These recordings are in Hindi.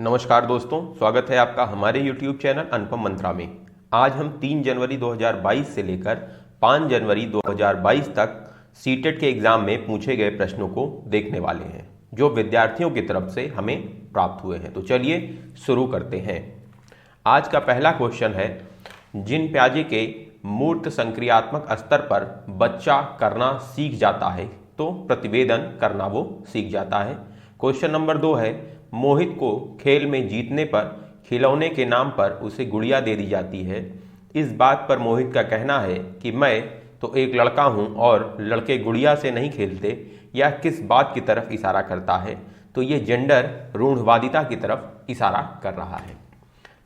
नमस्कार दोस्तों, स्वागत है आपका हमारे YouTube चैनल अनुपम मंत्रा में। आज हम 3 जनवरी 2022 से लेकर 5 जनवरी 2022 तक सीटेट के एग्जाम में पूछे गए प्रश्नों को देखने वाले हैं जो विद्यार्थियों की तरफ से हमें प्राप्त हुए हैं। तो चलिए शुरू करते हैं। आज का पहला क्वेश्चन है, जिन प्याजे के मूर्त संक्रियात्मक स्तर पर बच्चा करना सीख जाता है तो प्रतिवेदन करना वो सीख जाता है। क्वेश्चन नंबर 2 है, मोहित को खेल में जीतने पर खिलौने के नाम पर उसे गुड़िया दे दी जाती है। इस बात पर मोहित का कहना है कि मैं तो एक लड़का हूं और लड़के गुड़िया से नहीं खेलते, या किस बात की तरफ इशारा करता है? तो ये जेंडर रूढ़वादिता की तरफ इशारा कर रहा है।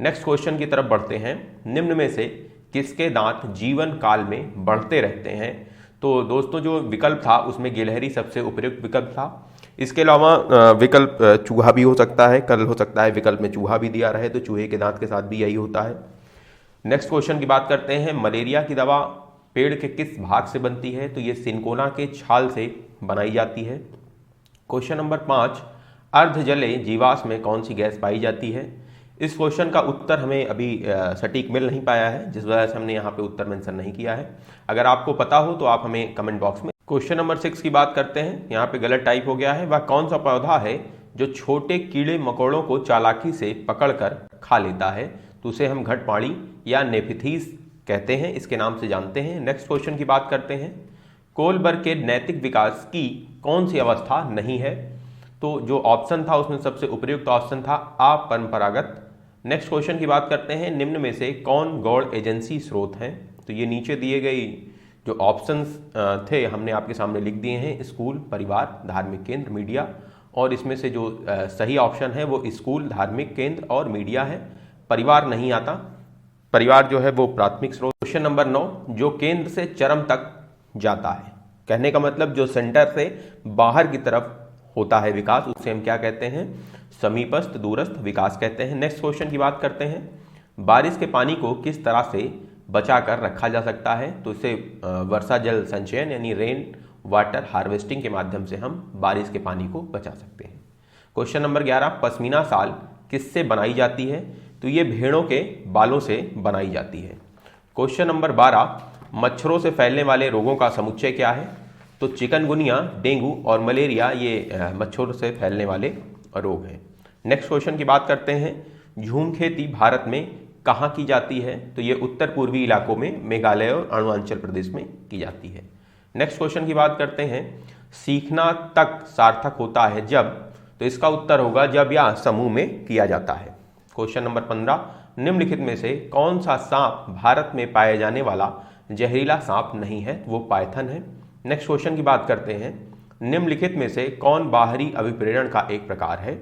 नेक्स्ट क्वेश्चन की तरफ बढ़ते हैं। निम्न में से किसके दांत जीवन काल में बढ़ते रहते हैं? तो दोस्तों, जो विकल्प था उसमें गिलहरी सबसे उपयुक्त विकल्प था। इसके अलावा विकल्प चूहा भी हो सकता है, कल हो सकता है विकल्प में चूहा भी दिया रहे, तो चूहे के दांत के साथ भी यही होता है। नेक्स्ट क्वेश्चन की बात करते हैं। मलेरिया की दवा पेड़ के किस भाग से बनती है? तो ये सिनकोना के छाल से बनाई जाती है। क्वेश्चन नंबर 5, अर्धजले जीवाश्म में कौन सी गैस पाई जाती है? इस क्वेश्चन का उत्तर हमें अभी सटीक मिल नहीं पाया है, जिस वजह से हमने यहाँ पे उत्तर मेंशन नहीं किया है। अगर आपको पता हो तो आप हमें कमेंट बॉक्स में। क्वेश्चन नंबर 6 की बात करते हैं। यहाँ पे गलत टाइप हो गया है। वह कौन सा पौधा है जो छोटे कीड़े मकोड़ों को चालाकी से पकड़कर खा लेता है? तो उसे हम घटमाड़ी या नेफिथीस कहते हैं, इसके नाम से जानते हैं। नेक्स्ट क्वेश्चन की बात करते हैं। कोलबर्ग के नैतिक विकास की कौन सी अवस्था नहीं है? तो जो ऑप्शन था उसमें सबसे उपयुक्त ऑप्शन था अपरंपरागत। नेक्स्ट क्वेश्चन की बात करते हैं। निम्न में से कौन गौड़ एजेंसी स्रोत हैं? तो ये नीचे दिए गई जो ऑप्शंस थे हमने आपके सामने लिख दिए हैं, स्कूल, परिवार, धार्मिक केंद्र, मीडिया, और इसमें से जो सही ऑप्शन है वो स्कूल, धार्मिक केंद्र और मीडिया है। परिवार नहीं आता, परिवार जो है वो प्राथमिक स्रोत। क्वेश्चन नंबर 9, जो केंद्र से चरम तक जाता है, कहने का मतलब जो सेंटर से बाहर की तरफ होता है विकास, उसे हम क्या कहते हैं? समीपस्थ दूरस्थ विकास कहते हैं। नेक्स्ट क्वेश्चन की बात करते हैं। बारिश के पानी को किस तरह से बचा कर रखा जा सकता है? तो इसे वर्षा जल संचयन यानी रेन वाटर हार्वेस्टिंग के माध्यम से हम बारिश के पानी को बचा सकते हैं। क्वेश्चन नंबर 11, पश्मीना शाल किससे बनाई जाती है? तो ये भेड़ों के बालों से बनाई जाती है। क्वेश्चन नंबर 12, मच्छरों से फैलने वाले रोगों का समुच्चय क्या है? तो चिकनगुनिया, डेंगू और मलेरिया ये मच्छरों से फैलने वाले रोग हैं। नेक्स्ट क्वेश्चन की बात करते हैं। झूम खेती भारत में कहाँ की जाती है? तो ये उत्तर पूर्वी इलाकों में, मेघालय और अरुणाचल प्रदेश में की जाती है। नेक्स्ट क्वेश्चन की बात करते हैं। सीखना तक सार्थक होता है जब? तो इसका उत्तर होगा जब या समूह में किया जाता है। क्वेश्चन नंबर 15, निम्नलिखित में से कौन सा सांप भारत में पाया जाने वाला जहरीला सांप नहीं है? वो पाइथन है। नेक्स्ट क्वेश्चन की बात करते हैं। निम्नलिखित में से कौन बाहरी अभिप्रेरण का एक प्रकार है?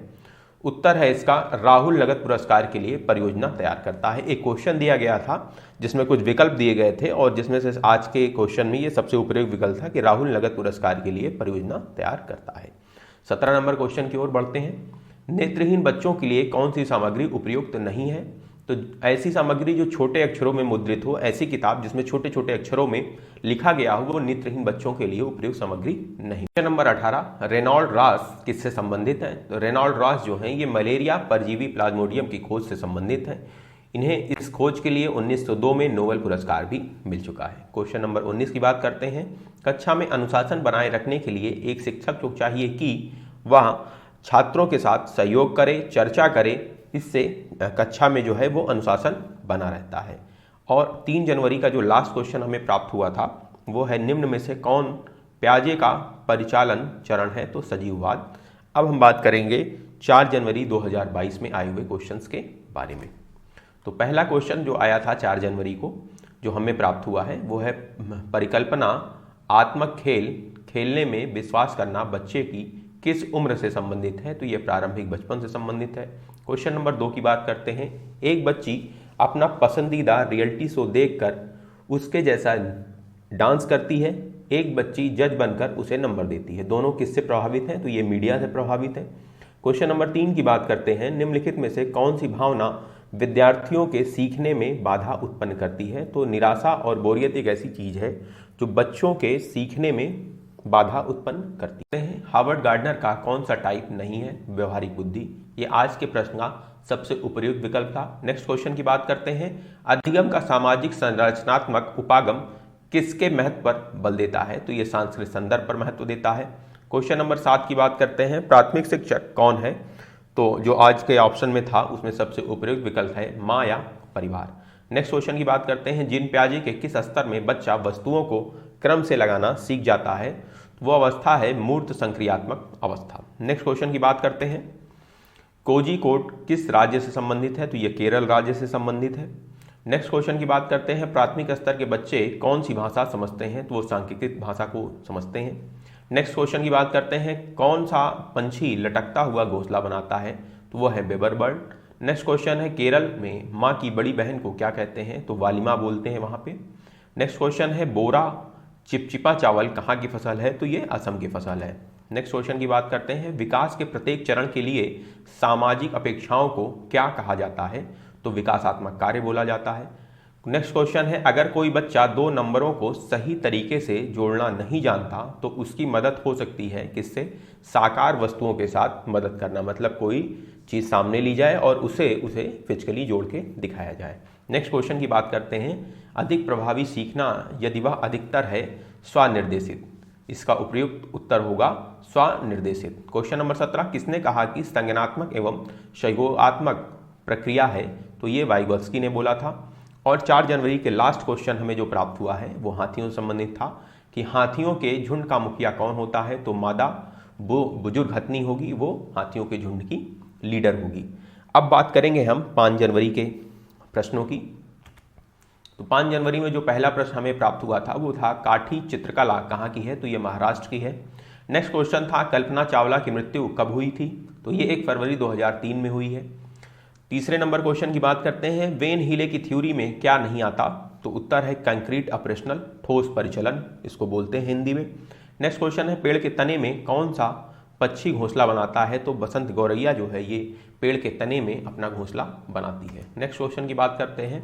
उत्तर है इसका राहुल नगद पुरस्कार के लिए परियोजना तैयार करता है। एक क्वेश्चन दिया गया था जिसमें कुछ विकल्प दिए गए थे और जिसमें से आज के क्वेश्चन में ये सबसे उपयुक्त विकल्प था कि राहुल नगद पुरस्कार के लिए परियोजना तैयार करता है। 17 नंबर क्वेश्चन की ओर बढ़ते हैं। नेत्रहीन बच्चों के लिए कौन सी सामग्री उपयुक्त नहीं है? तो ऐसी सामग्री जो छोटे अक्षरों में मुद्रित हो, ऐसी किताब जिसमें छोटे छोटे अक्षरों में लिखा गया हो, वो नेत्रहीन बच्चों के लिए उपयुक्त सामग्री नहीं। क्वेश्चन नंबर 18, रेनॉल्ड रॉस किससे संबंधित है? तो रेनॉल्ड रॉस जो हैं ये मलेरिया परजीवी प्लाज्मोडियम की खोज से संबंधित हैं। इन्हें इस खोज के लिए 1902 में नोबेल पुरस्कार भी मिल चुका है। क्वेश्चन नंबर 19 की बात करते हैं। कक्षा में अनुशासन बनाए रखने के लिए एक शिक्षक को चाहिए कि वह छात्रों के साथ सहयोग करे, चर्चा करे, इससे कक्षा में जो है वो अनुशासन बना रहता है। और 3 जनवरी का जो लास्ट क्वेश्चन हमें प्राप्त हुआ था वो है, निम्न में से कौन प्याजे का परिचालन चरण है? तो सजीववाद। अब हम बात करेंगे 4 जनवरी 2022 में आए हुए क्वेश्चंस के बारे में। तो पहला क्वेश्चन जो आया था 4 जनवरी को, जो हमें प्राप्त हुआ है वो है, परिकल्पना आत्मक खेल खेलने में विश्वास करना बच्चे की किस उम्र से संबंधित है? तो ये प्रारंभिक बचपन से संबंधित है। क्वेश्चन नंबर 2 की बात करते हैं। एक बच्ची अपना पसंदीदा रियलिटी शो देखकर उसके जैसा डांस करती है, एक बच्ची जज बनकर उसे नंबर देती है। दोनों किससे प्रभावित हैं? तो ये मीडिया से प्रभावित है। क्वेश्चन नंबर 3 की बात करते हैं। निम्नलिखित में से कौन सी भावना विद्यार्थियों के सीखने में बाधा उत्पन्न करती है? तो निराशा और बोरियत एक ऐसी चीज है जो बच्चों के सीखने में बाधा उत्पन्न करती है। हार्वर्ड गार्डनर का कौन सा टाइप नहीं है? व्यवहारिक बुद्धि। ये आज के प्रश्न का सबसे उपयुक्त विकल्प था। नेक्स्ट क्वेश्चन की बात करते हैं, अधिगम का सामाजिक संरचनात्मक उपागम किसके महत्व पर बल देता है? तो ये सांस्कृतिक संदर्भ पर महत्व देता है। क्वेश्चन नंबर 7 की बात करते हैं, प्राथमिक शिक्षक कौन है? तो जो आज के ऑप्शन में था उसमें सबसे उपयुक्त विकल्प है माँ या परिवार। नेक्स्ट क्वेश्चन की बात करते हैं, जिन प्याजे के किस स्तर में बच्चा वस्तुओं को क्रम से लगाना सीख जाता है? वो अवस्था है मूर्त संक्रियात्मक अवस्था। नेक्स्ट क्वेश्चन की बात करते हैं, कोझिकोड किस राज्य से संबंधित है? तो ये केरल राज्य से संबंधित है। नेक्स्ट क्वेश्चन की बात करते हैं, प्राथमिक स्तर के बच्चे कौन सी भाषा समझते हैं? तो वो सांकेतिक भाषा को समझते हैं। नेक्स्ट क्वेश्चन की बात करते हैं, कौन सा पंछी लटकता हुआ घोंसला बनाता है? तो वो है बेबर बर्ड। नेक्स्ट क्वेश्चन है, केरल में माँ की बड़ी बहन को क्या कहते हैं? तो वालिमा बोलते हैं वहाँ पे। नेक्स्ट क्वेश्चन है, बोरा चिपचिपा चावल कहाँ की फसल है? तो ये असम की फसल है। नेक्स्ट क्वेश्चन की बात करते हैं, विकास के प्रत्येक चरण के लिए सामाजिक अपेक्षाओं को क्या कहा जाता है? तो विकासात्मक कार्य बोला जाता है। नेक्स्ट क्वेश्चन है, अगर कोई बच्चा 2 नंबरों को सही तरीके से जोड़ना नहीं जानता तो उसकी मदद हो सकती है किससे? साकार वस्तुओं के साथ मदद करना, मतलब कोई चीज़ सामने ली जाए और उसे फिजिकली जोड़ के दिखाया जाए। नेक्स्ट क्वेश्चन की बात करते हैं, अधिक प्रभावी सीखना यदि वह अधिकतर है स्वनिर्देशित। इसका उपयुक्त उत्तर होगा स्वनिर्देशित। क्वेश्चन नंबर 17, किसने कहा कि संज्ञानात्मक एवं शैगोआत्मक प्रक्रिया है? तो ये वाइगोत्स्की ने बोला था। और 4 जनवरी के लास्ट क्वेश्चन हमें जो प्राप्त हुआ है वो हाथियों से संबंधित था कि हाथियों के झुंड का मुखिया कौन होता है? तो मादा बुजुर्ग हथनी होगी, वो हाथियों के झुंड की लीडर होगी। अब बात करेंगे हम 5 जनवरी के प्रश्नों की। तो 5 जनवरी में जो पहला प्रश्न हमें प्राप्त हुआ था वो था, काठी चित्रकला कहाँ की है? तो ये महाराष्ट्र की है। नेक्स्ट क्वेश्चन था, कल्पना चावला की मृत्यु कब हुई थी? तो ये 1 फरवरी 2003 में हुई है। तीसरे नंबर क्वेश्चन की बात करते हैं, वेन हीले की थ्योरी में क्या नहीं आता? तो उत्तर है कंक्रीट ऑपरेशनल, ठोस परिचलन इसको बोलते हैं हिंदी में। नेक्स्ट क्वेश्चन है, पेड़ के तने में कौन सा पक्षी घोंसला बनाता है? तो बसंत गौरैया जो है ये पेड़ के तने में अपना घोंसला बनाती है। नेक्स्ट क्वेश्चन की बात करते हैं,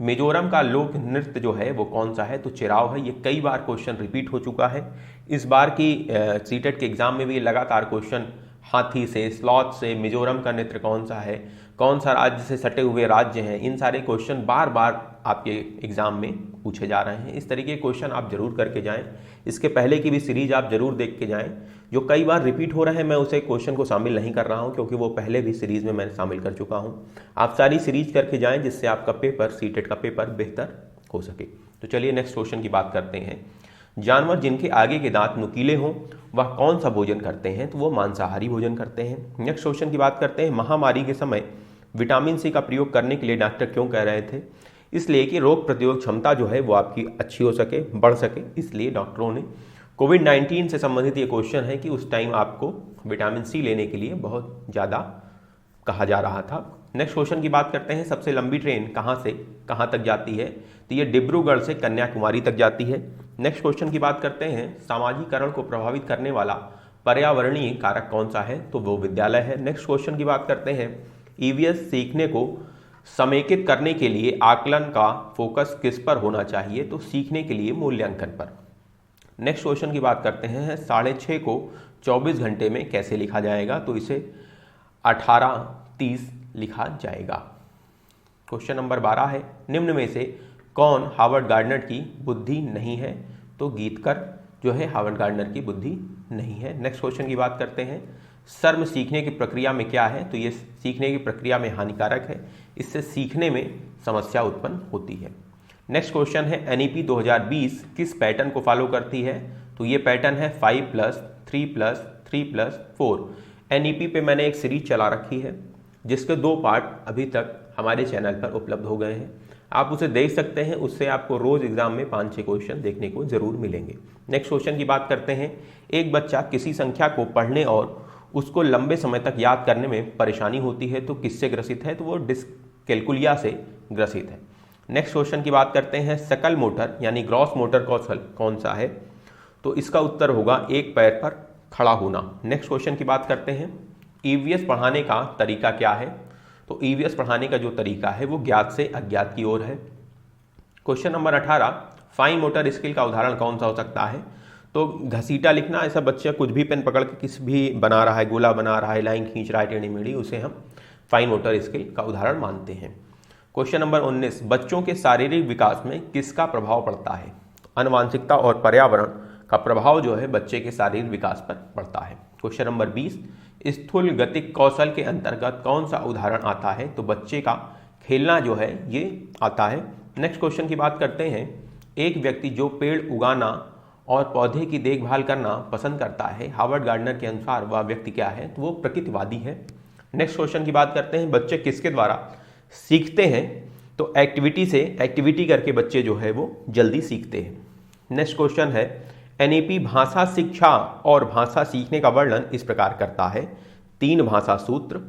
मिजोरम का लोक नृत्य जो है वो कौन सा है? तो चिराव है। ये कई बार क्वेश्चन रिपीट हो चुका है। इस बार की सीटेट के एग्जाम में भी लगातार क्वेश्चन हाथी से, स्लॉथ से, मिजोरम का नृत्य कौन सा है, कौन सा राज्य से सटे हुए राज्य हैं, इन सारे क्वेश्चन बार बार आपके एग्जाम में पूछे जा रहे हैं। इस तरीके के क्वेश्चन आप जरूर करके जाएं। इसके पहले की भी सीरीज आप जरूर देख के जाएं। जो कई बार रिपीट हो रहे हैं मैं उसे क्वेश्चन को शामिल नहीं कर रहा हूं, क्योंकि वो पहले भी सीरीज में मैं शामिल कर चुका हूं। आप सारी सीरीज करके जाएं जिससे आपका पेपर, सीटेट का पेपर बेहतर हो सके। तो चलिए नेक्स्ट क्वेश्चन की बात करते हैं, जानवर जिनके आगे के दांत नुकीले हों वह कौन सा भोजन करते हैं? तो वो मांसाहारी भोजन करते हैं। नेक्स्ट क्वेश्चन की बात करते हैं, महामारी के समय विटामिन सी का प्रयोग करने के लिए डॉक्टर क्यों कह रहे थे? इसलिए कि रोग प्रतिरोधक क्षमता जो है वो आपकी अच्छी हो सके, बढ़ सके, इसलिए डॉक्टरों ने। कोविड-19 से संबंधित ये क्वेश्चन है कि उस टाइम आपको विटामिन सी लेने के लिए बहुत ज़्यादा कहा जा रहा था। नेक्स्ट क्वेश्चन की बात करते हैं, सबसे लंबी ट्रेन कहाँ से कहाँ तक जाती है? तो ये डिब्रूगढ़ से कन्याकुमारी तक जाती है। नेक्स्ट क्वेश्चन की बात करते हैं, सामाजिकरण को प्रभावित करने वाला पर्यावरणीय कारक कौन सा है? तो वो विद्यालय है। नेक्स्ट क्वेश्चन की बात करते हैं, ईवीएस सीखने को समेकित करने के लिए आकलन का फोकस किस पर होना चाहिए? तो सीखने के लिए मूल्यांकन पर। नेक्स्ट क्वेश्चन की बात करते हैं, 6:30 को 24 घंटे में कैसे लिखा जाएगा? तो इसे 18:30 लिखा जाएगा। क्वेश्चन नंबर 12 है, निम्न में से कौन हार्वर्ड गार्डनर की बुद्धि नहीं है? तो गीतकर जो है हार्वर्ड गार्डनर की बुद्धि नहीं है। नेक्स्ट क्वेश्चन की बात करते हैं, शर्म सीखने की प्रक्रिया में क्या है? तो ये सीखने की प्रक्रिया में हानिकारक है, इससे सीखने में समस्या उत्पन्न होती है। नेक्स्ट क्वेश्चन है, एनईपी 2020 किस पैटर्न को फॉलो करती है? तो ये पैटर्न है 5+3+3+4। एनईपी पे मैंने एक सीरीज चला रखी है जिसके 2 पार्ट अभी तक हमारे चैनल पर उपलब्ध हो गए हैं, आप उसे देख सकते हैं। उससे आपको रोज एग्जाम में 5-6 क्वेश्चन देखने को जरूर मिलेंगे। नेक्स्ट क्वेश्चन की बात करते हैं, एक बच्चा किसी संख्या को पढ़ने और उसको लंबे समय तक याद करने में परेशानी होती है तो किससे ग्रसित है? तो वो डिस्कैल्कुलिया से ग्रसित है। नेक्स्ट क्वेश्चन की बात करते हैं, सकल मोटर यानी ग्रॉस मोटर कौशल कौन सा है? तो इसका उत्तर होगा एक पैर पर खड़ा होना। नेक्स्ट क्वेश्चन की बात करते हैं, ईवीएस पढ़ाने का तरीका क्या है? तो ईवीएस पढ़ाने का जो तरीका है वो ज्ञात से अज्ञात की ओर है। Question number 18, fine motor skill का उदाहरण कौन सा हो सकता है? तो घसीटा लिखना, ऐसा बच्चा कुछ भी पेन पकड़ के किसी भी बना रहा है, गोला बना रहा है, लाइन खींच रहा है टेढ़ी मेढ़ी, उसे हम फाइन मोटर स्किल का उदाहरण मानते हैं। क्वेश्चन नंबर 19, बच्चों के शारीरिक विकास में किसका प्रभाव पड़ता है? आनुवांशिकता और पर्यावरण का प्रभाव जो है बच्चे के शारीरिक विकास पर पड़ता है। क्वेश्चन नंबर 20, स्थूल गतिक कौशल के अंतर्गत कौन सा उदाहरण आता है? तो बच्चे का खेलना जो है ये आता है। नेक्स्ट क्वेश्चन की बात करते हैं, एक व्यक्ति जो पेड़ उगाना और पौधे की देखभाल करना पसंद करता है, हार्वर्ड गार्डनर के अनुसार वह व्यक्ति क्या है? तो वो प्रकृतिवादी है। नेक्स्ट क्वेश्चन की बात करते हैं, बच्चे किसके द्वारा सीखते हैं? तो एक्टिविटी करके बच्चे जो है वो जल्दी सीखते हैं। नेक्स्ट क्वेश्चन है, एनईपी भाषा शिक्षा और भाषा सीखने का वर्णन इस प्रकार करता है, 3 भाषा सूत्र।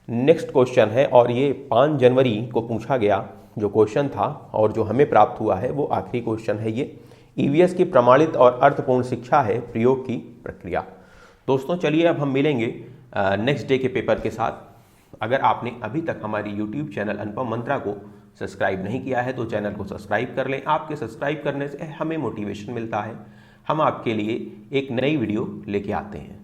नेक्स्ट क्वेश्चन है, और ये 5 जनवरी को पूछा गया जो क्वेश्चन था और जो हमें प्राप्त हुआ है वो आखिरी क्वेश्चन है। ये ईवीएस की प्रमाणित और अर्थपूर्ण शिक्षा है प्रयोग की प्रक्रिया। दोस्तों चलिए अब हम मिलेंगे नेक्स्ट डे के पेपर के साथ। अगर आपने अभी तक हमारी यूट्यूब चैनल अनुपम मंत्रा को सब्सक्राइब नहीं किया है तो चैनल को सब्सक्राइब कर लें। आपके सब्सक्राइब करने से हमें मोटिवेशन मिलता है, हम आपके लिए एक नई वीडियो लेके आते हैं।